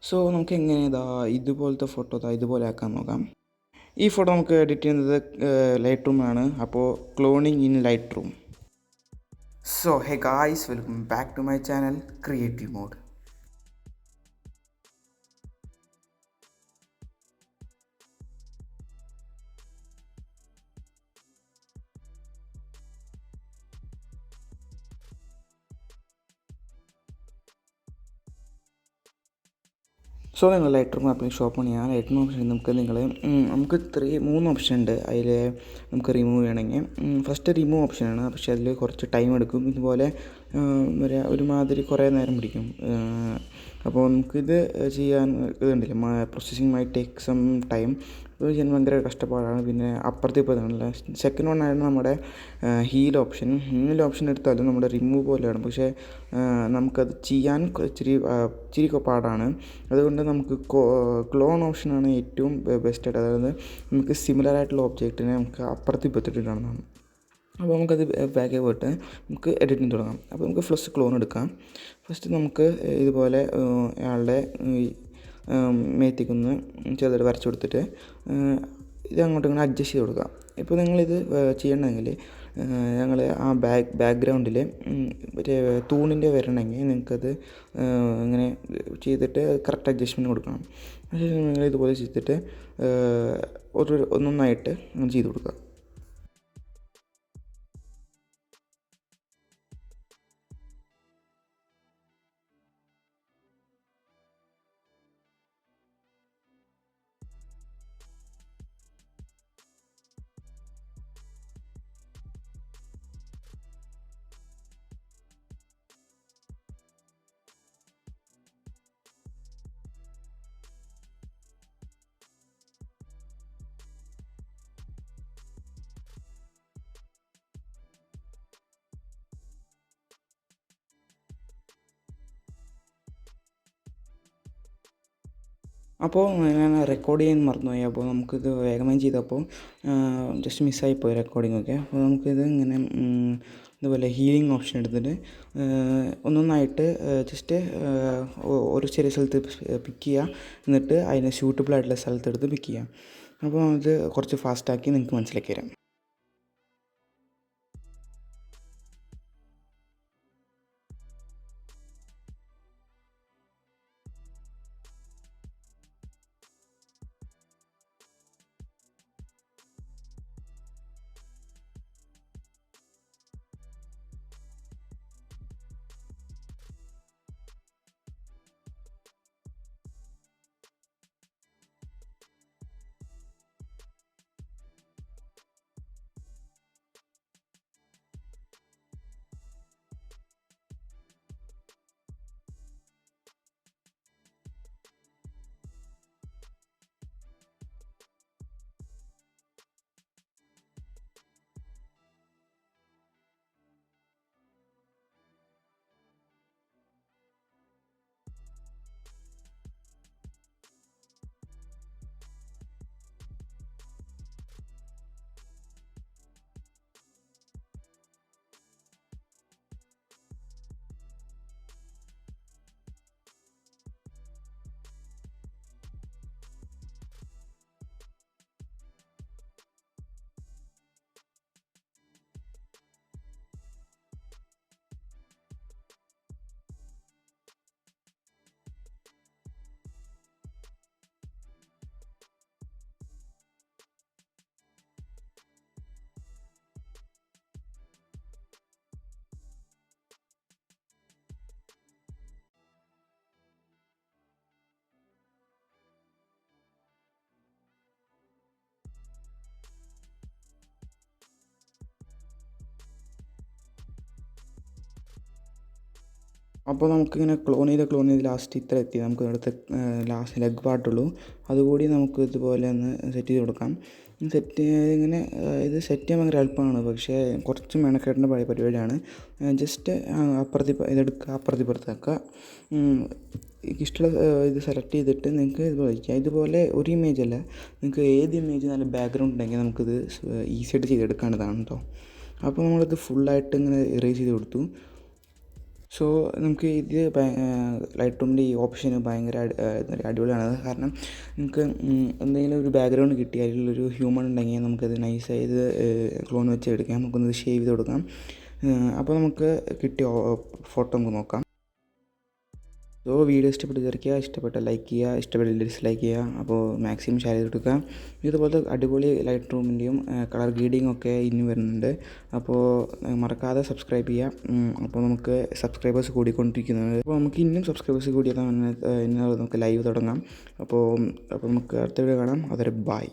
So നമുക്ക് എങ്ങനെ ഇതുപോലത്തെ ഫോട്ടോ ഇതുപോലെ ആക്കാൻ നോക്കാം. ഈ ഫോട്ടോ നമുക്ക് എഡിറ്റ് ചെയ്യുന്നത് ലൈറ്റ് റൂമാണ്. അപ്പോൾ cloning in light room. So hey guys, welcome back to my channel creative mode. So നിങ്ങൾ ലൈറ്റ് റൂം ആപ്പിൽ ഷോപ്പ് ചെയ്യാൻ ലൈറ്റ് റൂം ഓപ്ഷൻ നമുക്ക് മൂന്ന് ഓപ്ഷൻ ഉണ്ട്. അതിൽ നമുക്ക് റിമൂവ് ചെയ്യണമെങ്കിൽ ഫസ്റ്റ് റിമൂവ് ഓപ്ഷനാണ്. പക്ഷേ അതിൽ കുറച്ച് ടൈം എടുക്കും. ഇതുപോലെ ഒരുമാതിരി കുറേ നേരം പിടിക്കും. അപ്പോൾ നമുക്കിത് ചെയ്യാൻ ഇതുണ്ടല്ലോ, processing may take some time. ഇത് ചെയ്യാൻ ഭയങ്കര കഷ്ടപ്പാടാണ്. പിന്നെ അപ്പുറത്തെ ഇപ്പോൾ സെക്കൻഡ് വൺ ആയിരുന്നു നമ്മുടെ ഹീൽ ഓപ്ഷൻ എടുത്താലും നമ്മുടെ റിമൂവ് പോലെയാണ്. പക്ഷേ നമുക്കത് ചെയ്യാൻ ഇച്ചിരി പാടാണ്. അതുകൊണ്ട് നമുക്ക് ക്ലോൺ ഓപ്ഷനാണ് ഏറ്റവും ബെസ്റ്റായിട്ട്. അതായത് നമുക്ക് സിമിലർ ആയിട്ടുള്ള ഒബ്ജക്റ്റിനെ നമുക്ക് അപ്പുറത്ത് ഇപ്പുറത്തിട്ട് കാണാം. അപ്പോൾ നമുക്കത് ബാക്കിൽ പോയിട്ട് നമുക്ക് എഡിറ്റിംഗ് തുടങ്ങാം. അപ്പോൾ നമുക്ക് ഫസ്റ്റ് ക്ലോൺ എടുക്കാം. ഫസ്റ്റ് നമുക്ക് ഇതുപോലെ അയാളുടെ മേത്തേക്കൊന്ന് ചെറുതായിട്ട് വരച്ചു കൊടുത്തിട്ട് ഇത് അങ്ങോട്ടും ഇങ്ങനെ അഡ്ജസ്റ്റ് ചെയ്ത് കൊടുക്കാം. ഇപ്പോൾ നിങ്ങളിത് ചെയ്യണമെങ്കിൽ ഞങ്ങൾ ആ ബാക്ക്ഗ്രൗണ്ടിൽ മറ്റേ തൂണിൻ്റെ വരണമെങ്കിൽ നിങ്ങൾക്കത് ഇങ്ങനെ ചെയ്തിട്ട് കറക്റ്റ് അഡ്ജസ്റ്റ്മെൻറ്റ് കൊടുക്കണം. അതിനുശേഷം നിങ്ങൾ ഇതുപോലെ ചെയ്തിട്ട് ഒന്നൊന്നായിട്ട് ചെയ്ത് കൊടുക്കുക. അപ്പോൾ ഞാൻ റെക്കോർഡ് ചെയ്യാൻ മറന്നുപോയി. അപ്പോൾ നമുക്കിത് വേഗമായി ചെയ്തപ്പോൾ ജസ്റ്റ് മിസ്സായിപ്പോയി റെക്കോർഡിങ്ങൊക്കെ. അപ്പോൾ നമുക്കിത് ഇങ്ങനെ ഇതുപോലെ ഹീലിംഗ് ഓപ്ഷൻ എടുത്തിട്ട് ഒന്നൊന്നായിട്ട് ജസ്റ്റ് ഒരു ചെറിയ സ്ഥലത്ത് പിക്ക് ചെയ്യുക. എന്നിട്ട് അതിന് സ്യൂട്ടബിളായിട്ടുള്ള സ്ഥലത്തെടുത്ത് പിക്ക് ചെയ്യാം. അപ്പോൾ അത് കുറച്ച് ഫാസ്റ്റാക്കി നിങ്ങൾക്ക് മനസ്സിലാക്കി തരാം. അപ്പോൾ നമുക്കിങ്ങനെ ക്ലോൺ ചെയ്ത് ലാസ്റ്റ് ഇത്ര എത്തി. നമുക്ക് അടുത്ത ലാസ്റ്റ് ലെഗ് പാർട്ടുള്ളൂ. അതുകൂടി നമുക്ക് ഇതുപോലെ ഒന്ന് സെറ്റ് ചെയ്ത് കൊടുക്കാം. ഇങ്ങനെ ഇത് സെറ്റ് ചെയ്യാൻ ഭയങ്കര എളുപ്പമാണ്. പക്ഷേ കുറച്ച് മെനക്കെടേണ്ട പരിപാടിയാണ്. ജസ്റ്റ് ഇതെടുക്കുക, അപ്പുറത്താക്കുക. ഇഷ്ടമുള്ള ഇത് സെലക്ട് ചെയ്തിട്ട് നിങ്ങൾക്ക് ഇതുപോലെ വയ്ക്കാം. ഇതുപോലെ ഒരു ഇമേജ് അല്ല, നിങ്ങൾക്ക് ഏത് ഇമേജ് നല്ല ബാക്ക്ഗ്രൗണ്ട് ഉണ്ടെങ്കിൽ നമുക്കിത് ഈസിയായിട്ട് ചെയ്തെടുക്കേണ്ടതാണ് കേട്ടോ. അപ്പോൾ നമ്മളിത് ഫുള്ളായിട്ട് ഇങ്ങനെ ഇറേസ് ചെയ്ത് കൊടുത്തു. സോ നമുക്ക് ഇത് ലൈറ്റ് റൂമിൻ്റെ ഈ ഓപ്ഷന് ഭയങ്കര അടിപൊളിയാണ്. കാരണം നമുക്ക് എന്തെങ്കിലും ഒരു ബാക്ക്ഗ്രൗണ്ട് കിട്ടി അതിലൊരു ഹ്യൂമൻ ഉണ്ടെങ്കിൽ നമുക്കത് നൈസായി ഇത് ക്ലോൺ വെച്ച് എടുക്കാം. നമുക്കൊന്ന് ഷേവ് ചെയ്ത് കൊടുക്കാം. അപ്പോൾ നമുക്ക് കിട്ടിയ ഫോട്ടോ നമുക്ക് നോക്കാം. സോ വീഡിയോ ഇഷ്ടപ്പെട്ട് തീർക്കുക, ഇഷ്ടപ്പെട്ട ലൈക്ക് ചെയ്യുക, ഇഷ്ടപ്പെട്ടില്ല ഡിസ്ലൈക്ക് ചെയ്യുക. അപ്പോൾ മാക്സിമം ഷെയർ ചെയ്ത് കൊടുക്കുക. ഇതുപോലത്തെ അടിപൊളി ലൈറ്റ് റൂമിൻ്റെയും കളർ ഗ്രേഡിങ്ങും ഒക്കെ ഇനി വരുന്നുണ്ട്. അപ്പോൾ മറക്കാതെ സബ്സ്ക്രൈബ് ചെയ്യുക. അപ്പോൾ നമുക്ക് സബ്സ്ക്രൈബേഴ്സ് കൂടിക്കൊണ്ടിരിക്കുന്നുണ്ട്. അപ്പോൾ നമുക്ക് ഇനിയും സബ്സ്ക്രൈബേഴ്സ് കൂടിയാൽ നമുക്ക് ലൈവ് തുടങ്ങാം. അപ്പോൾ നമുക്ക് അടുത്ത വീഡിയോ കാണാം. അതൊരു ബൈ.